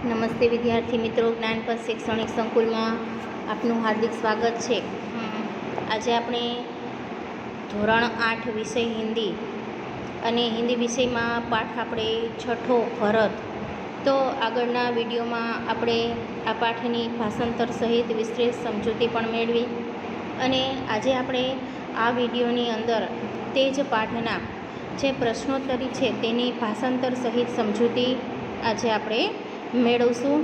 નમસ્તે વિદ્યાર્થી મિત્રો, જ્ઞાનપથ શૈક્ષણિક સંકુલમાં આપનું હાર્દિક સ્વાગત છે. આજે આપણે ધોરણ 8 વિષય હિન્દી અને હિન્દી વિષયમાં પાઠ આપણે છઠ્ઠો ભરત. તો આગળના વિડીયોમાં આપણે આ પાઠની ભાષાંતર સહિત વિસ્તૃત સમજૂતી પણ મેળવી અને આજે આપણે આ વિડીયોની અંદર તે જ પાઠના જે પ્રશ્નોત્તરી છે તેની ભાષાંતર સહિત સમજૂતી આજે આપણે મેળવશું.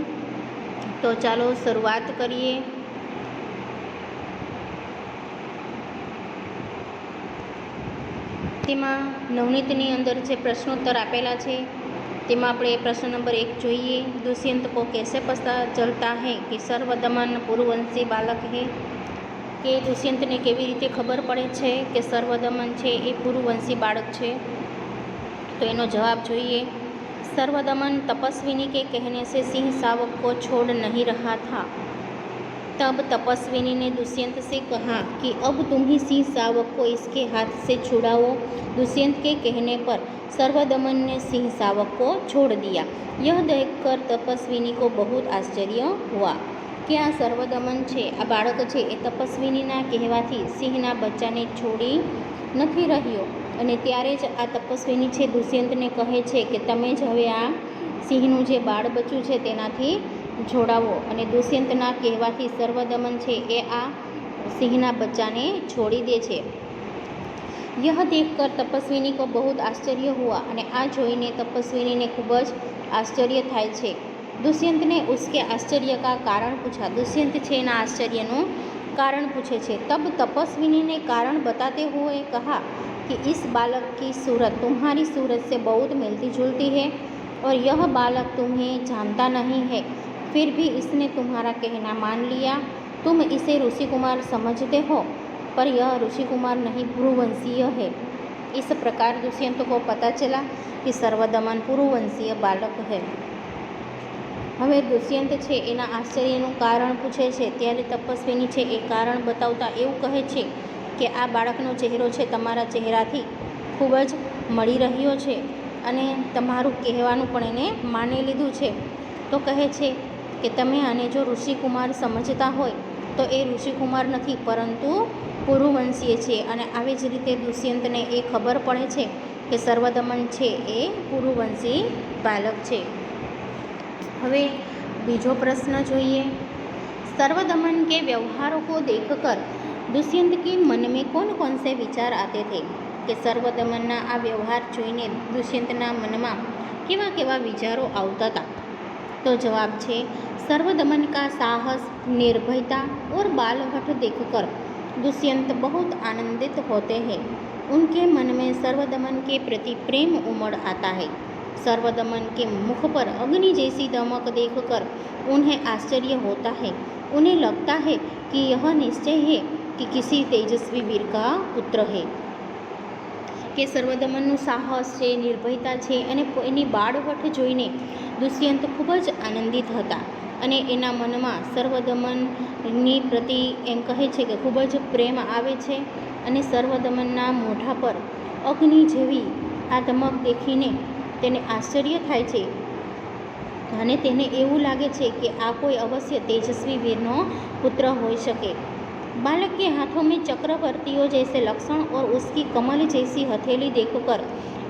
તો ચાલો શરૂઆત કરીએ. તેમાં નવનીતની અંદર જે પ્રશ્નોત્તર આપેલા છે તેમાં આપણે પ્રશ્ન નંબર 1 જોઈએ. दुष्यंत को कैसे पता चलता है कि सर्वदमन પૂર્વવંશી બાલક है? કે દુષ્યંતને કેવી રીતે ખબર પડે છે કે સર્વદમન છે એ પૂર્વવંશી બાળક છે? તો એનો જવાબ જોઈએ. सर्वदमन तपस्विनी के कहने से सिंह शावक को छोड़ नहीं रहा था. तब तपस्विनी ने दुष्यंत से कहा कि अब तुम ही सिंह शावक को इसके हाथ से छुड़ाओ. दुष्यंत के कहने पर सर्वदमन ने सिंह शावक को छोड़ दिया. यह देखकर तपस्विनी को बहुत आश्चर्य हुआ कि आ सर्वदमन છે આ બાળક છે એ તપસ્વિનીના કહેવાથી સિંહના બચ્ચાને છોડી નથી રહ્યો. અને ત્યારે જ આ તપસ્વીની છે દુષ્યંતને કહે છે કે તમે જ હવે આ સિંહનું જે બાળ બચ્ચું છે તેનાથી જોડાવો. અને દુષ્યંતના કહેવાથી સર્વદમન છે એ આ સિંહના બચ્ચાને છોડી દે છે. યહ દેખકર તપસ્વીની કો બહુ આશ્ચર્ય હુઆ. અને આ જોઈને તપસ્વીનીને ખૂબ જ આશ્ચર્ય થાય છે. दुष्यंत ने उसके आश्चर्य का कारण पूछा. दुष्यंत છે એના આશ્ચર્યનું कारण पूछे છે. तब तपस्विनी ने कारण बताते हुए कहा कि इस बालक की सूरत तुम्हारी सूरत से बहुत मिलती जुलती है और यह बालक तुम्हें जानता नहीं है, फिर भी इसने तुम्हारा कहना मान लिया. तुम इसे ऋषि कुमार समझते हो पर यह ऋषि कुमार नहीं पूर्ववंशीय है. इस प्रकार दुष्यंत को पता चला कि सर्वदमन पूर्ववंशीय बालक है. હવે દુષ્યંત છે એના આશ્ચર્યનું કારણ પૂછે છે ત્યારે તપસ્વીની છે એ કારણ બતાવતા એવું કહે છે કે આ બાળકનો ચહેરો છે તમારા ચહેરાથી ખૂબ જ મળી રહ્યો છે અને તમારું કહેવાનું પણ એને માની લીધું છે. તો કહે છે કે તમે આને જો ઋષિકુમાર સમજતા હોય તો એ ઋષિકુમાર નથી પરંતુ પૂર્વવંશીય છે. અને આવી જ રીતે દુષ્યંતને એ ખબર પડે છે કે સર્વદમન છે એ પૂર્વવંશી બાલક છે. હવે બીજો પ્રશ્ન જોઈએ. सर्वदमन के व्यवहारों को देखकर दुष्यंत के मन में कौन कौन से विचार आते थे? કે સર્વદમનના આ વ્યવહાર જોઈને દુષ્યંતના મનમાં કેવા કેવા વિચારો આવતા હતા? તો જવાબ છે सर्वदमन का साहस, निर्भयता और बालहठ देखकर दुष्यंत बहुत आनंदित होते हैं. उनके मन में सर्वदमन के प्रति प्रेम उमड़ आता है. सर्वदमन के मुख पर अग्नि जैसी दमक देखकर उन्हें आश्चर्य होता है. उन्हें लगता है कि यह निश्चय है कि किसी तेजस्वी वीर का पुत्र है. કે સર્વદમનનું સાહસ છે, નિર્ભયતા છે અને એની બાળવઠ જોઈને દુષ્યંત ખૂબ જ આનંદિત હતા અને એના મનમાં સર્વદમનની પ્રતિ એમ કહે છે કે ખૂબ જ પ્રેમ આવે છે. અને સર્વદમનના મોઢા પર અગ્નિ જેવી આ ધમક દેખીને તેને આશ્ચર્ય થાય છે અને તેને એવું લાગે છે કે આ કોઈ અવશ્ય तेजस्वी वीरનો पुत्र હોઈ શકે. बालक के हाथों में चक्रवर्तियों जैसे लक्षण और उसकी कमल जैसी हथेली देखकर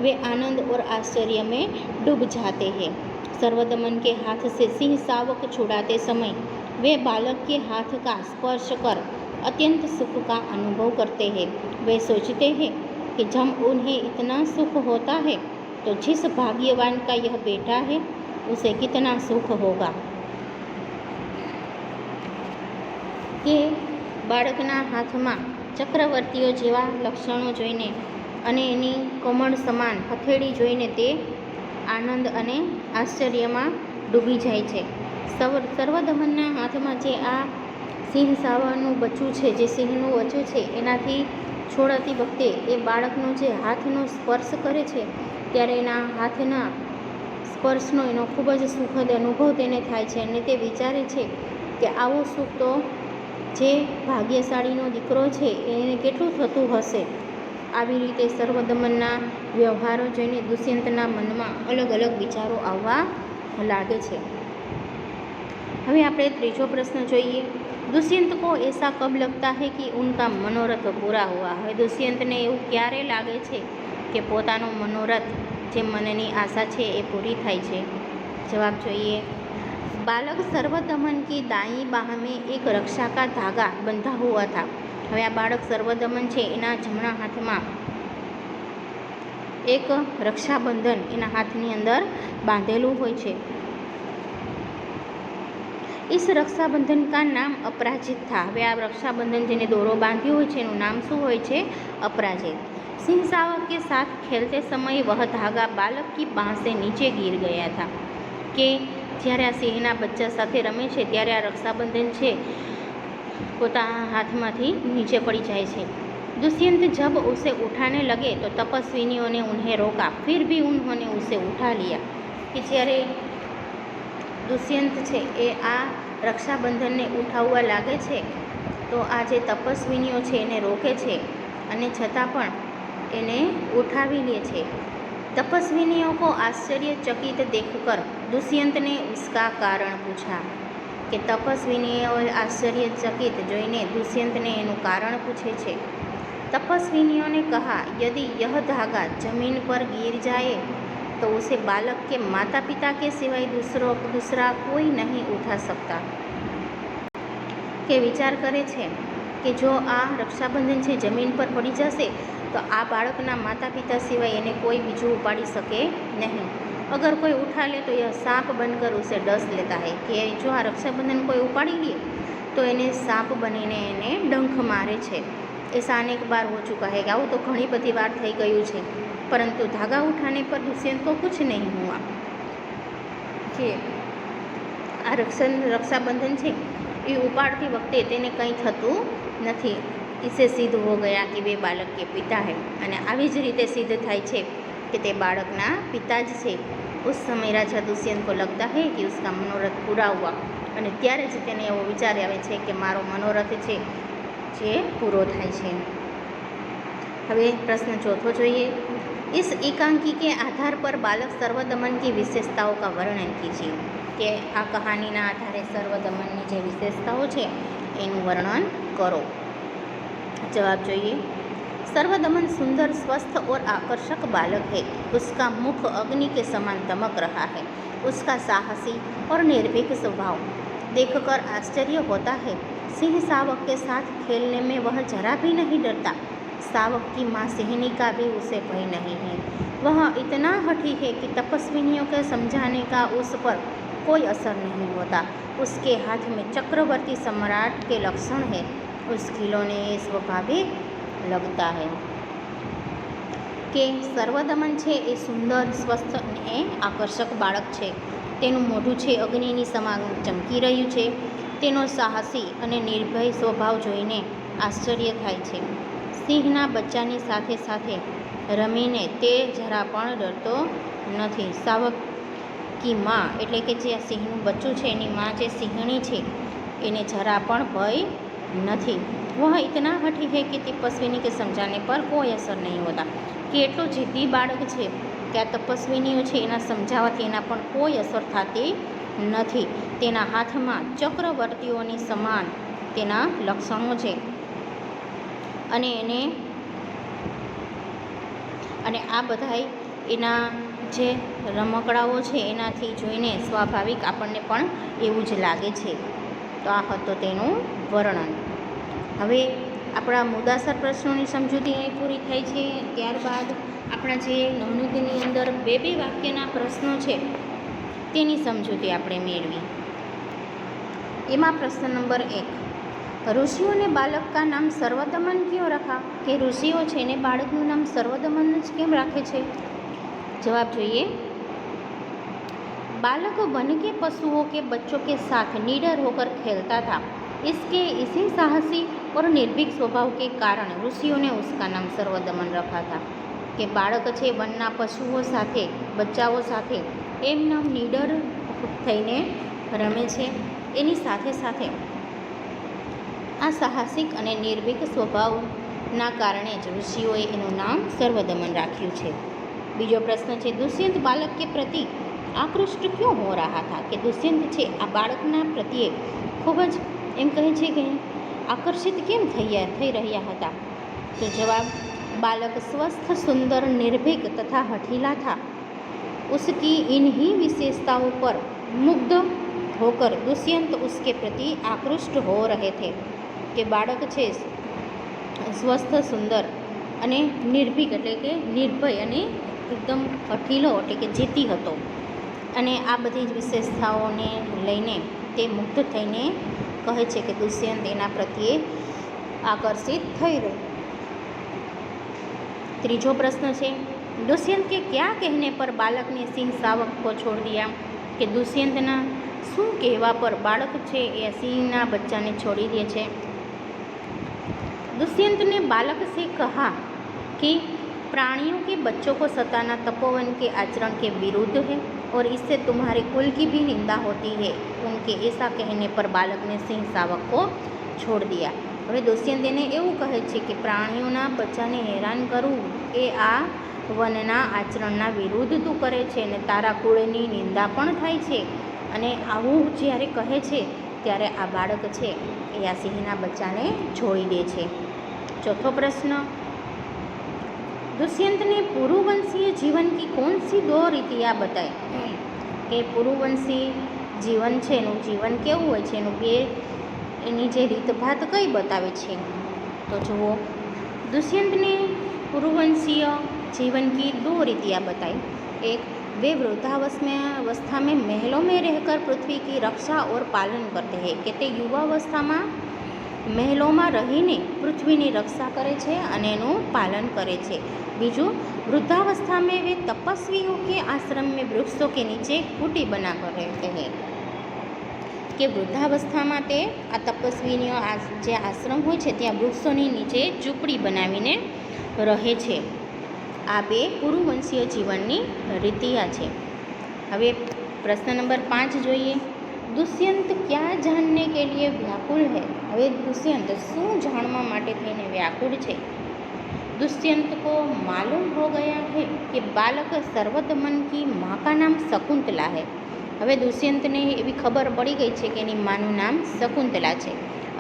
वे आनंद और आश्चर्य में डूब जाते हैं. सर्वदमन के हाथ से सिंह शावक छुड़ाते समय वे बालक के हाथ का स्पर्श कर अत्यंत सुख का अनुभव करते हैं. वे सोचते हैं कि जब उन्हें इतना सुख होता है तो जिस भाग्यवान का यह बेटा है उसे कितना सुख होगा. કે બાળકના હાથમાં ચક્રવર્તીઓ જેવા લક્ષણો જોઈને અને એની કમળ સમાન હથેળી જોઈને તે આનંદ અને આશ્ચર્યમાં ડૂબી જાય છે. સર્વદમનના હાથમાં જે આ સિંહ શાવકનું બચ્ચું છે, જે સિંહનું બચ્ચું છે એનાથી છોડાતી વખતે એ બાળકનો જે હાથનો સ્પર્શ કરે છે ત્યારે એના હાથના સ્પર્શનો એનો ખૂબ જ સુખદ અનુભવ તેને થાય છે અને તે વિચારે છે કે આવું સુખ તો જે ભાગ્યશાળીનો દીકરો છે એને કેટલું થતું હશે. આવી રીતે સર્વદમનના વ્યવહારો જોઈને દુષ્યંતના મનમાં અલગ અલગ વિચારો આવવા લાગે છે. હવે આપણે ત્રીજો પ્રશ્ન જોઈએ। दुष्यंत को ऐसा कब लगता है कि उनका मनोरथ पूरा हुआ। હવે દુષ્યંતને એવું ક્યારે લાગે છે કે પોતાનો મનોરથ જે મનની આશા છે એ પૂરી થાય છે। જવાબ જોઈએ। बालक सर्वदमन की दाई बाह में एक रक्षा का धागा बंधा हुआ था। હવે આ બાળક સર્વદમન છે એના જમણા હાથમાં એક રક્ષાબંધન એના હાથની અંદર બાંધેલું હોય છે। इस रक्षाबंधन का नाम अपराजित था। હવે આ રક્ષાબંધન જેને દોરો બાંધ્યો હોય છે એનું નામ શું હોય છે? अपराजित। सिंह शावक के साथ खेलते समय वह धागा बालक की बाह से नीचे गिर गया था। કે જ્યારે આ સિંહના બચ્ચા સાથે રમે છે ત્યારે આ રક્ષાબંધન છે પોતાના હાથમાંથી નીચે પડી જાય છે। दुष्यंत जब उसे उठाने लगे तो तपस्विनियों ने उन्हें रोका, फिर भी उन्होंने उसे उठा लिया। કે જ્યારે દુષ્યંત છે એ આ રક્ષાબંધનને ઉઠાવવા લાગે છે તો આ જે તપસ્વિનીઓ છે એને રોકે છે અને છતાં પણ એને ઉઠાવી લે છે। तपस्विनियों को आश्चर्यचकित देखकर दुष्यंत ने उसका कारण पूछा। કે તપસ્વિનીઓએ આશ્ચર્યચकित જોઈને દુષ્યંતને એનું કારણ પૂછે છે। तपस्विनियों ने कहा, यदि यह धागा जमीन पर गिर जाए तो उसे बालक के माता पिता के सिवाय दूसरा कोई नहीं उठा सकता। કે વિચાર કરે છે કે જો આ રક્ષાબંધન છે જમીન પર પડી જશે तो आ बाळकना माता पिता सिवाय इन्हें कोई बीजू उपाड़ी सके नहीं। अगर कोई उठा ले तो यह सांप बनकर उसे डस लेता है। कि जो आ रक्षाबंधन कोई उपाड़ी ले तो इन्हें सांप बनीने इन्हें डंख मारे छे। ऐसा अनेक बार हो चुका है कि आवुं तो घणी बधी वार थई गयुं छे, परंतु धागा उठाने पर दुष्यंत को कुछ नहीं हुआ। कि आ रक्षाबंधन है ये उपाड़ती वखते तेने कंई थतुं नथी। इसे सिद्ध हो गया कि वे बालक के पिता है અને આવી જ રીતે સિદ્ધ થાય છે કે તે બાળકના પિતા જ છે। उस समय राजा दुष्यंत को लगता है कि उसका मनोरथ पूरा हुआ અને ત્યારે જ તેને એવો વિચાર આવે છે કે મારો મનોરથ છે જે પૂરો થાય છે। હવે પ્રશ્ન ચોથો જોઈએ। इस एकांकी के आधार पर बालक सर्वदमन की विशेषताओं का वर्णन कीजिए। કે આ કહાનીના આધારે સર્વદમનની જે વિશેષતાઓ છે એનું વર્ણન કરો। जवाब જોઈએ। सर्वदमन सुंदर, स्वस्थ और आकर्षक बालक है। उसका मुख अग्नि के समान दमक रहा है। उसका साहसी और निर्भीक स्वभाव देखकर आश्चर्य होता है। सिंह शावक के साथ खेलने में वह जरा भी नहीं डरता। शावक की माँ सिंहनी का भी उसे भय नहीं है। वह इतना हठी है कि तपस्विनियों के समझाने का उस पर कोई असर नहीं होता। उसके हाथ में चक्रवर्ती सम्राट के लक्षण है। उस खिलौने स्वाभाविक लगता है। કે સર્વદમન છે એ સુંદર, સ્વસ્થ અને આકર્ષક બાળક છે। તેનું મોઢું છે અગ્નિની સમાન ચમકી રહ્યું છે। તેનો સાહસી અને નિર્ભય સ્વભાવ જોઈને આશ્ચર્ય થાય છે। સિંહના બચ્ચાની સાથે સાથે રમીને તે જરા પણ ડરતો નથી। શાવક કી માં એટલે કે જે સિંહનું બચ્ચું છે એની માં જે સિંહણી છે એને જરા પણ ભય नहीं। वह इतना हठी है कि तपस्विनी के समझाने पर कोई असर नहीं होता। कि एटलो जिद्दी बाळक है कि आ तपस्विनीओ छे एना समझावाथी एना पण कोई असर थती नथी। तेना हाथमां चक्रवर्तीओनी समान तेना लक्षणों छे अने एने अने आ बधाय एना जे रमकड़ाओ छे एनाथी जोईने स्वाभाविक आपणने पण एवुं ज लागे छे। तो आ हतो तेनुं वर्णन। હવે આપણા મુદ્દાસર પ્રશ્નોની સમજૂતી અહીં પૂરી થાય છે। ત્યારબાદ આપણા જે નવનીતિની અંદર બે વાક્યના પ્રશ્નો છે તેની સમજૂતી આપણે મેળવી। એમાં પ્રશ્ન નંબર 1, ઋષિઓ ने बालक का नाम सर्वदमन क्यों रखा। કે ઋષિઓ છે એને બાળકનું નામ સર્વદમન જ કેમ રાખે છે? જવાબ જોઈએ। बालक वन के पशुओं के बच्चों के साथ निडर होकर खेलता था। इसी साहसी और निर्भीक स्वभाव के कारण ऋषियों ने उसका नाम सर्वदमन रखा था। कि बाळक छे वनना पशुओं साथे बच्चाओं साथे एमनाम निडर थईने रमे छे। एनी साथे साथे आ साहसिक अने निर्भीक स्वभावना कारणे ज ऋषिओए एनुं नाम सर्वदमन राख्युं छे। बीजो प्रश्न छे, दुष्यंत बालक के प्रति आकृष्ट क्यों हो रहा था કે દુષ્યંત છે આ બાળકના પ્રત્યે ખૂબ જ એમ કહે છે કે આકર્ષિત કેમ થઈ રહ્યા હતા? તો જવાબ, बालक स्वस्थ सुंदर निर्भीक तथा हठीला था। उसकी इन्हीं विशेषताओं पर मुग्ध होकर दुष्यंत उसके प्रति आकृष्ट हो रहे थे કે બાળક છે સ્વસ્થ સુંદર અને નિર્ભીક એટલે કે નિર્ભય અને એકદમ હઠીલો એટલે કે જીતી હતો અને આ બધી જ વિશેષતાઓને લઈને તે મુગ્ધ થઈને કહે છે કે દુષ્યંત એના પ્રત્યે આકર્ષિત થઈ રહ્યો। ત્રીજો પ્રશ્ન છે, दुष्यंत के क्या कहने पर बालक ने सिंह शावक को छोड़ दिया કે દુષ્યંતના શું કહેવા પર બાળક છે એ સિંહના બચ્ચાને છોડી દે છે? दुष्यंत ने बालक से कहा कि प्राणियों के बच्चों को सताना तपोवन के आचरण के विरुद्ध है और इससे तुम्हारे कुल की भी निंदा होती है। उनके ऐसा कहने पर बालक ने सिंह शावक को छोड़ दिया। હવે દુષ્યંત એને એવું કહે છે કે પ્રાણીઓના બચ્ચાને હેરાન કરવું એ આ વનના આચરણના વિરુદ્ધ તું કરે છે અને તારા કુળની નિંદા પણ થાય છે અને આવું જ્યારે કહે છે ત્યારે આ બાળક છે એ આ સિંહના બચ્ચાને છોડી દે છે। ચોથો પ્રશ્ન, दुष्यंत ने पूर्ववंशीय जीवन की कौन सी दो रीतियाँ बताई કે પૂર્વવંશી જીવન છે એનું જીવન કેવું હોય છે એનું બે એની જે રીતભાત કઈ બતાવે છે? તો જુઓ, दुष्यंत ने पूर्ववंशीय जीवन की दो रीतियाँ बताई। एक, वे वृद्धावस्था में महलों में रहकर पृथ्वी की रक्षा और पालन करते हैं કે તે યુવાવસ્થામાં મહેલોમાં રહીને પૃથ્વીની રક્ષા કરે છે અને એનું પાલન કરે છે। બીજું, वृद्धावस्था में वे तपस्वियों के आश्रम में वृक्षों के नीचे कुटी बनाकर रहते हैं કે વૃદ્ધાવસ્થામાં તે આ તપસ્વીનીઓ જે આશ્રમ હોય છે ત્યાં વૃક્ષોની નીચે ઝૂંપડી બનાવીને રહે છે। આ બે પૂર્વવંશીય જીવનની રીતિયા છે। હવે પ્રશ્ન નંબર 5 જોઈએ, दुष्यंत क्या जानने के लिए व्याकुल है? હવે દુષ્યંત શું જાણવા માટે થઈને વ્યાકુળ છે? दुष्यंत को मालूम हो गया है कि बालक सर्वदमन की माँ का नाम शकुंतला है। હવે દુષ્યંતને એવી ખબર પડી ગઈ છે કે એની માનું નામ शकुंतला છે।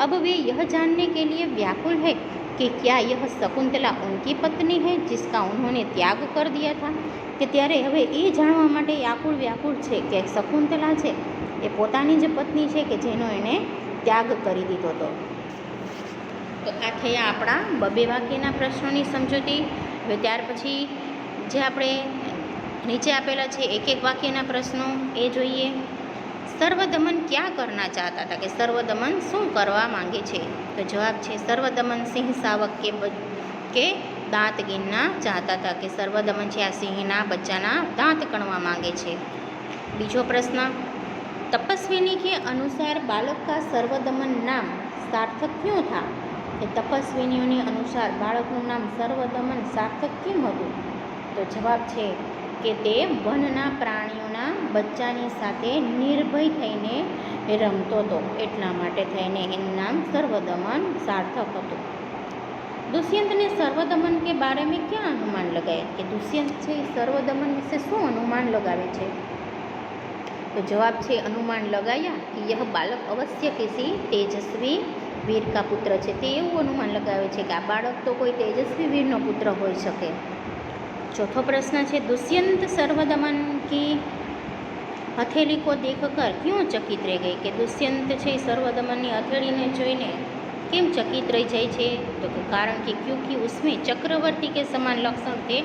अब वे यह जानने के लिए व्याकुल है कि क्या यह शकुंतला उनकी पत्नी है जिसका उन्होंने त्याग कर दिया था કે ત્યારે હવે એ જાણવા માટે વ્યાકુળ છે કે શકુંતલા છે એ પોતાની જ પત્ની છે કે જેનો એને ત્યાગ કરી દીધો હતો। તો આ થયા આપણા બબે વાક્યના પ્રશ્નોની સમજૂતી। હવે ત્યાર પછી જે આપણે નીચે આપેલા છે એક એક વાક્યના પ્રશ્નો એ જોઈએ। સર્વદમન ક્યાં કરના ચાહતા હતા કે સર્વદમન શું કરવા માંગે છે? તો જવાબ છે સર્વદમન સિંહ શાવક કે દાંત गिनना चाहता था કે સર્વદમન છે આ સિંહના બચ્ચાના દાંત ગણવા માંગે છે। બીજો પ્રશ્ન, तपस्विनी के अनुसार बालक का सर्वदमन नाम सार्थक क्यों था કે તપસ્વિનીઓની અનુસાર બાળકનું નામ સર્વદમન સાર્થક કેમ હતું? તો જવાબ છે કે તે વનના પ્રાણીઓના બચ્ચાની સાથે નિર્ભય થઈને રમતો હતો એટલા માટે થઈને એનું નામ સર્વદમન સાર્થક હતું। दुष्यंत ने सर्वदमन के बारे में क्या अनुमान लगाया કે દુષ્યંત છે એ સર્વદમન વિશે શું અનુમાન લગાવે છે? तो जवाब છે अनुमान लगाया कि यह बालक अवश्य किसी तेजस्वी वीर का पुत्र છે। તે એવું અનુમાન લગાવે છે કે આ બાળક તો કોઈ તેજસ્વી વીરનો પુત્ર હોઈ શકે। ચોથો પ્રશ્ન છે, दुष्यंत सर्वदमन की हथेली को देखकर क्यों चकित रह गई કે દુષ્યંત છે એ સર્વદમનની હથેળીને જોઈને કેમ ચकित रह जाए છે? तो कारण कि क्योंकि उसमें चक्रवर्ती के समान लक्षण थे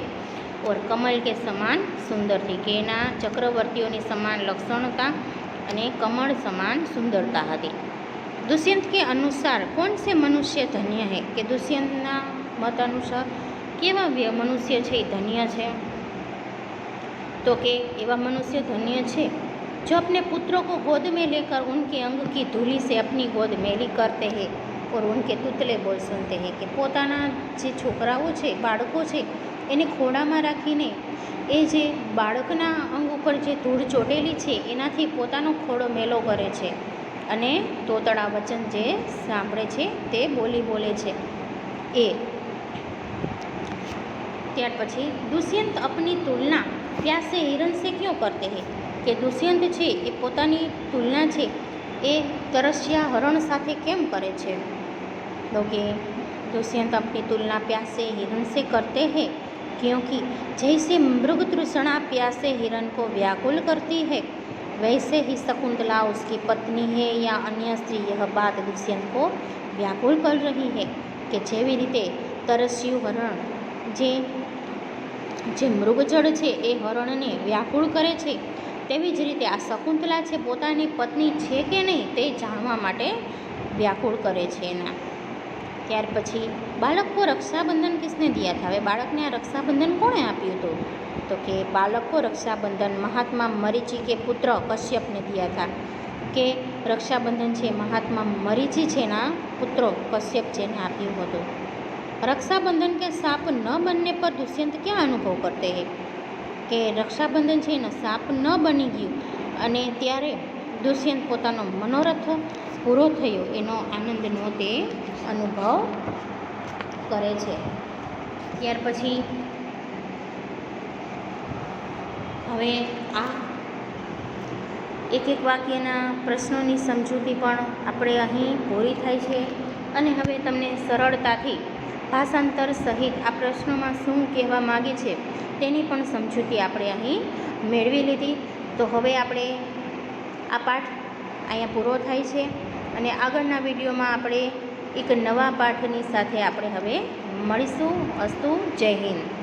और कमल के समान सुंदर थी કે એના ચક્રવર્તીઓની સમાન લક્ષણ હતા અને કમળ સમાન સુંદરતા હતી। दुष्यंत के अनुसार कौन से मनुष्य धन्य है કે દુષ્યંતના મત અનુસાર કેવા મનુષ્ય છે એ ધન્ય છે? તો કે એવા મનુષ્ય ધન્ય છે जो अपने पुत्रों को गोद में लेकर उनके अंग की धूली से अपनी गोद मेली करते हैं और उनके तुतले बोल सुनते हैं કે પોતાના જે છોકરાઓ છે બાળકો છે એને ખોળામાં રાખીને એ જે બાળકના અંગ ઉપર જે ધૂળ ચોટેલી છે એનાથી પોતાનો ખોળો મેલો કરે છે અને તોતળા વચન જે સાંભળે છે તે બોલી બોલે છે એ। ત્યાર પછી दुष्यंत अपनी तुलना प्यासे हिरण से क्यों करते हैं કે દુષ્યંત છે એ પોતાની તુલના છે એ તરસ્યા હરણ સાથે કેમ કરે છે? तो कि दुष्यंत अपनी तुलना प्यासे हिरण से करते हैं क्योंकि जैसे मृग तृष्णा प्यासे हिरण को व्याकुल करती है वैसे ही शकुंतला उसकी पत्नी है या अन्य स्त्री यह बात दुष्यंत को व्याकुल कर रही है कि જેવી રીતે તરસ્યું હરણ જે મૃગજળ છે એ હરણને વ્યાકુળ કરે છે તેવી જ રીતે આ શકુંતલા છે પોતાની પત્ની છે કે નહીં તે જાણવા માટે વ્યાકુળ કરે છે એના। ત્યાર પછી બાળક को रक्षाबंधन किसने दिया था? હવે બાળકને આ રક્ષાબંધન કોણે આપ્યું હતું? તો કે बालक को रक्षाबंधन महात्मा मरीचि के पुत्र कश्यप ने दिया था કે રક્ષાબંધન છે મહાત્મા મરીચિ છે ના પુત્રો કશ્યપ છે ને આપ્યું હતું। रक्षाबंधन के साप न बनने पर दुष्यंत क्या अनुभव करते हैं? કે રક્ષાબંધન છે એના સાપ ન બની ગયું અને ત્યારે દુષ્યંત પોતાનો મનોરથ પૂરો થયો એનો આનંદનો તે અનુભવ કરે છે। ત્યાર પછી હવે આ એક એક વાક્યના પ્રશ્નોની સમજૂતી પણ આપણે અહીં પૂરી થાય છે અને હવે તમને સરળતાથી ભાષાંતર સહિત આ પ્રશ્નોમાં શું કહેવા માગે છે તેની પણ સમજૂતી આપણે અહીં મેળવી લીધી। તો હવે આપણે આ પાઠ અહીંયા પૂરો થાય છે અને આગળના વિડીયોમાં આપણે એક નવા પાઠની સાથે આપણે હવે મળીશું। અસ્તુ, જય હિન્દ।